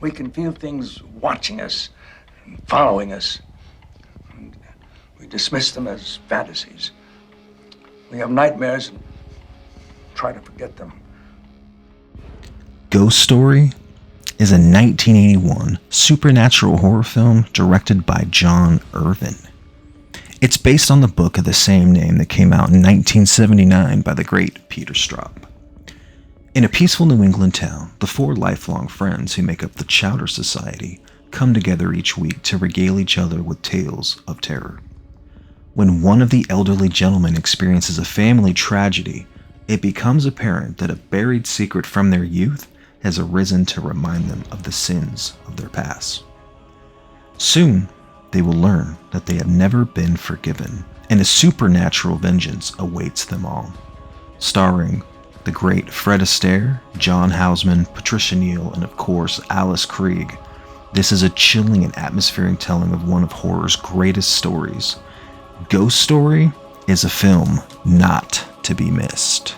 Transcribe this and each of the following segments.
We can feel things watching us and following us. And we dismiss them as fantasies. We have nightmares and try to forget them. Ghost Story is a 1981 supernatural horror film directed by John Irvin. It's based on the book of the same name that came out in 1979 by the great Peter Straub. In a peaceful New England town, the four lifelong friends who make up the Chowder Society come together each week to regale each other with tales of terror. When one of the elderly gentlemen experiences a family tragedy, it becomes apparent that a buried secret from their youth has arisen to remind them of the sins of their past. Soon, they will learn that they have never been forgiven, and a supernatural vengeance awaits them all. Starring the great Fred Astaire, John Houseman, Patricia Neal, and of course Alice Krige, this is a chilling and atmospheric telling of one of horror's greatest stories. Ghost Story is a film not to be missed.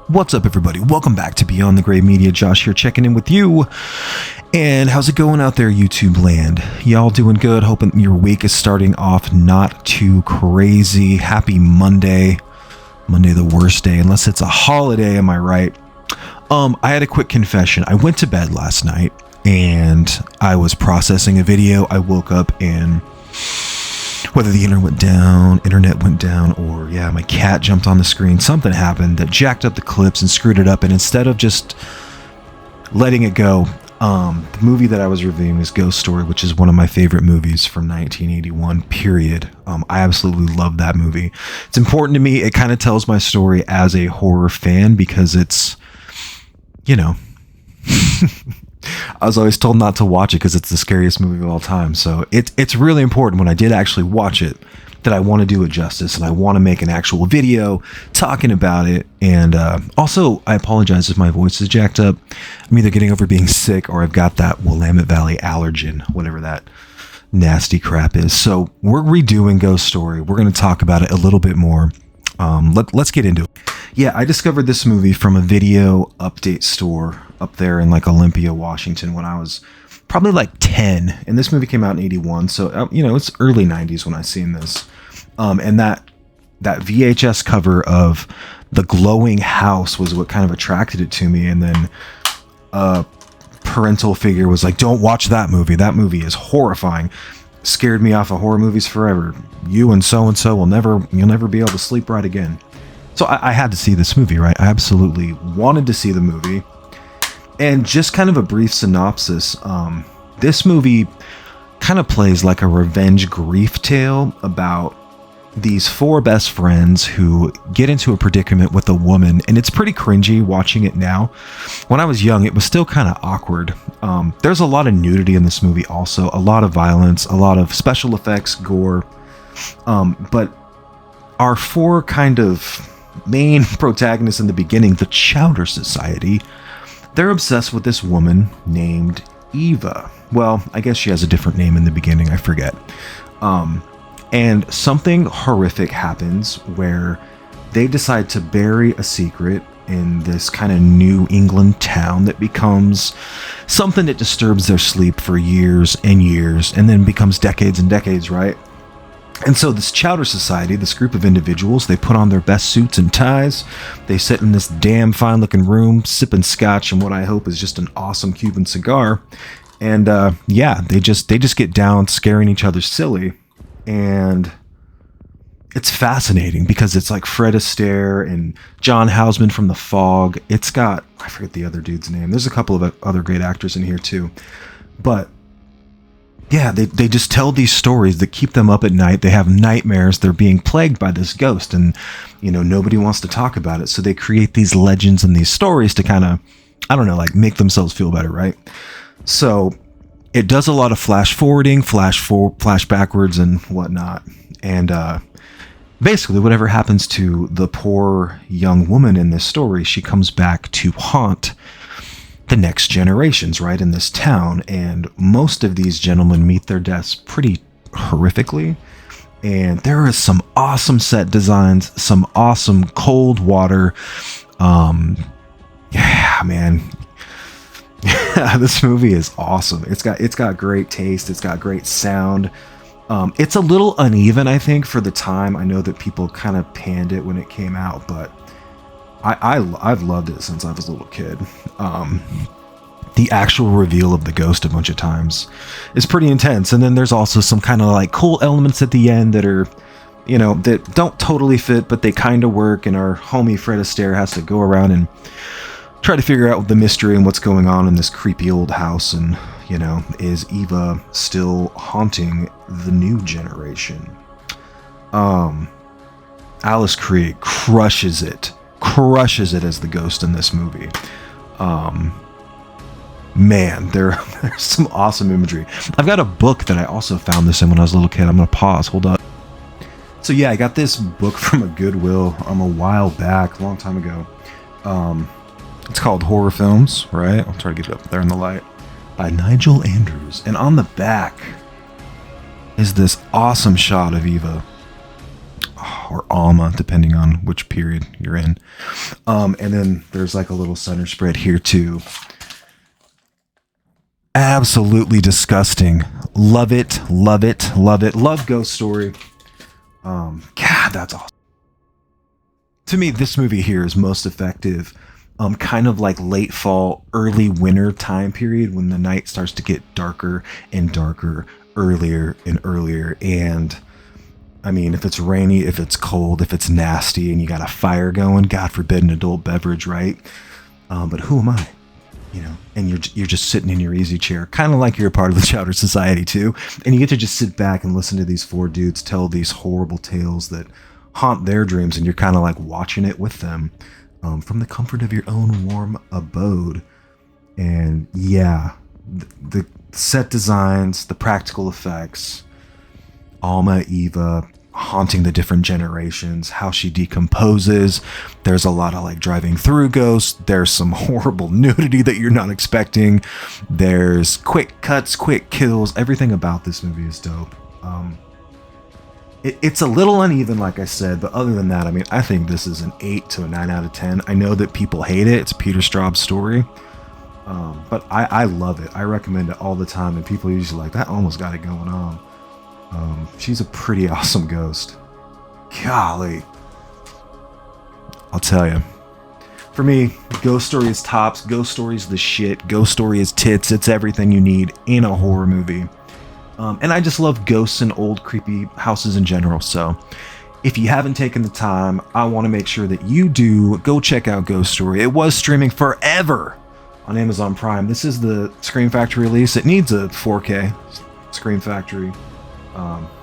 What's up, everybody? Welcome back to Beyond the Gray Media. Josh here, checking in with you. And how's it going out there, YouTube land? Y'all doing good? Hoping your week is starting off not too crazy. Happy Monday. Monday, the worst day, unless it's a holiday, am I right? I had a quick confession. I went to bed last night and I was processing a video. I woke up and whether the internet went down, or my cat jumped on the screen, something happened that jacked up the clips and screwed it up. And instead of just letting it go, the movie that I was reviewing is Ghost Story, which is one of my favorite movies from 1981, period. I absolutely love that movie. It's important to me. It kind of tells my story as a horror fan because it's, I was always told not to watch it because it's the scariest movie of all time. So it's really important when I did actually watch it that I want to do it justice and I want to make an actual video talking about it. And also, I apologize if my voice is jacked up. I'm either getting over being sick or I've got that Willamette Valley allergen, whatever that nasty crap is. So we're redoing Ghost Story. We're going to talk about it a little bit more. Let's get into it. Yeah, I discovered this movie from a video update store up there in Olympia, Washington when I was probably 10. And this movie came out in 81. So, it's early 90s when I seen this. And that VHS cover of the glowing house was what kind of attracted it to me. And then a parental figure was like, don't watch that movie. That movie is horrifying. Scared me off of horror movies forever. You and so you'll never be able to sleep right again. So I had to see this movie, right? I absolutely wanted to see the movie. And just kind of a brief synopsis. This movie kind of plays like a revenge grief tale about these four best friends who get into a predicament with a woman. And it's pretty cringy watching it now. When I was young, it was still kind of awkward. There's a lot of nudity in this movie also. A lot of violence, a lot of special effects, gore. But our four kind of main protagonists in the beginning, the Chowder Society, they're obsessed with this woman named Eva. Well, I guess she has a different name in the beginning, I forget. And something horrific happens where they decide to bury a secret in this kind of New England town that becomes something that disturbs their sleep for years and years, and then becomes decades and decades, right? And so this Chowder Society, this group of individuals, they put on their best suits and ties. They sit in this damn fine looking room, sipping scotch and what I hope is just an awesome Cuban cigar. And they just get down scaring each other silly. And it's fascinating because it's like Fred Astaire and John Houseman from The Fog. It's got, I forget the other dude's name. There's a couple of other great actors in here too. But yeah, they just tell these stories that keep them up at night. They have nightmares. They're being plagued by this ghost and, nobody wants to talk about it. So they create these legends and these stories to kind of, make themselves feel better, right? So it does a lot of flash forwarding, flash backwards and whatnot. And basically whatever happens to the poor young woman in this story, she comes back to haunt the next generations, right, in this town. And most of these gentlemen meet their deaths pretty horrifically. And there is some awesome set designs, some awesome cold water, Yeah, man. This movie is awesome. It's got great taste. It's got great sound. It's a little uneven, I think, for the time. I know that people kind of panned it when it came out, but I've loved it since I was a little kid. The actual reveal of the ghost a bunch of times is pretty intense, and then there's also some kind of like cool elements at the end that are, that don't totally fit, but they kind of work. And our homie Fred Astaire has to go around and try to figure out the mystery and what's going on in this creepy old house. And is Eva still haunting the new generation? Alice Krige crushes it as the ghost in this movie. Man, there's some awesome imagery. I've got a book that I also found this in when I was a little kid. I'm gonna pause. Hold up. So yeah, I got this book from a Goodwill a while back, a long time ago. It's called Horror Films, right? I'll try to get it up there in the light. By Nigel Andrews. And on the back is this awesome shot of Eva. Or Alma, depending on which period you're in. And then there's like a little center spread here too. Absolutely disgusting. Love it, love it, love it. Love Ghost Story. God, that's awesome. To me, this movie here is most effective kind of like late fall, early winter time period when the night starts to get darker and darker, earlier and earlier. And I mean, if it's rainy, if it's cold, if it's nasty, and you got a fire going, God forbid an adult beverage, right? But who am I? And you're just sitting in your easy chair, kind of like you're a part of the Chowder Society too, and you get to just sit back and listen to these four dudes tell these horrible tales that haunt their dreams, and you're kind of like watching it with them from the comfort of your own warm abode. And yeah, the set designs, the practical effects, Alma, Eva haunting the different generations, how she decomposes. There's a lot of like driving through ghosts. There's some horrible nudity that you're not expecting. There's quick cuts, quick kills. Everything about this movie is dope. It's a little uneven, like I said, but other than that, I mean, I think this is an 8 to a 9 out of 10. I know that people hate it. It's Peter Straub's story. But I love it. I recommend it all the time, and people usually like, that almost got it going on. She's a pretty awesome ghost. Golly. I'll tell you. For me, Ghost Story is tops. Ghost Story is the shit. Ghost Story is tits. It's everything you need in a horror movie. And I just love ghosts and old creepy houses in general. So if you haven't taken the time, I want to make sure that you do go check out Ghost Story. It was streaming forever on Amazon Prime. This is the Scream Factory release. It needs a 4K Scream Factory.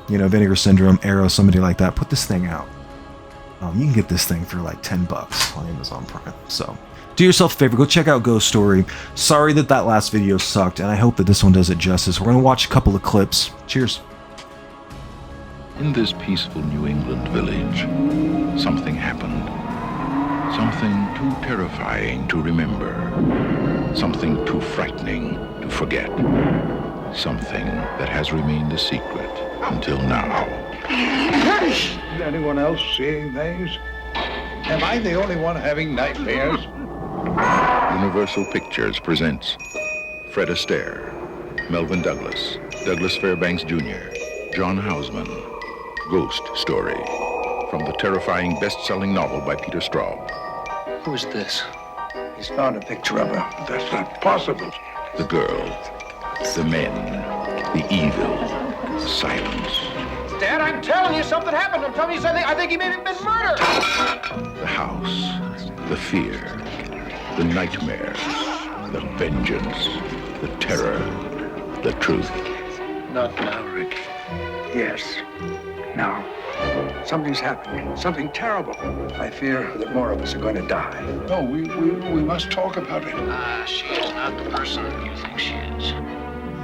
Vinegar Syndrome, Arrow, somebody like that. Put this thing out. You can get this thing for like $10 on Amazon Prime. So do yourself a favor, go check out Ghost Story. Sorry that last video sucked, and I hope that this one does it justice. We're going to watch a couple of clips. Cheers. In this peaceful New England village, something happened. Something too terrifying to remember. Something too frightening to forget. Something that has remained a secret until now. Is anyone else seeing things? Am I the only one having nightmares? Universal Pictures presents Fred Astaire, Melvin Douglas, Douglas Fairbanks Jr., John Houseman, Ghost Story, from the terrifying best-selling novel by Peter Straub. Who is this? He's found a picture of her. That's not possible. The girl, the men, the evil, the silence. Dad, I'm telling you, something happened. I'm telling you something. I think he may have been murdered. The house, the fear, the nightmares, the vengeance, the terror, the truth. Not now, Rick. Yes. Now. Something's happening. Something terrible. I fear that more of us are going to die. No, we must talk about it. She is not the person you think she is.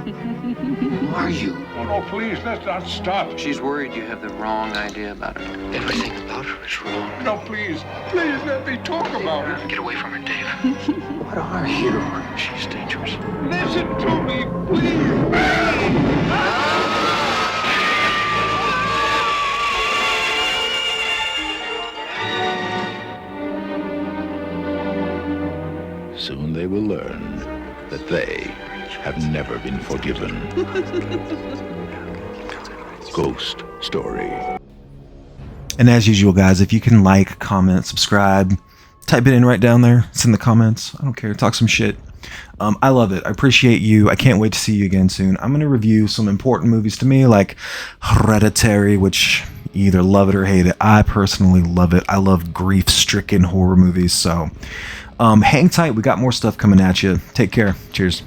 Who are you? Oh, no, please, let's not stop. She's worried you have the wrong idea about her. Everything about her is wrong. No, please let me talk about it. Get away from her, Dave. What are you? She's dangerous. Listen to me, please. they have never been forgiven. Ghost Story. And as usual, guys, if you can like, comment, subscribe, type it in right down there. It's in the comments. I don't care. Talk some shit. I love it. I appreciate you. I can't wait to see you again soon. I'm going to review some important movies to me, like Hereditary, which you either love it or hate it. I personally love it. I love grief-stricken horror movies. So hang tight. We got more stuff coming at you. Take care. Cheers.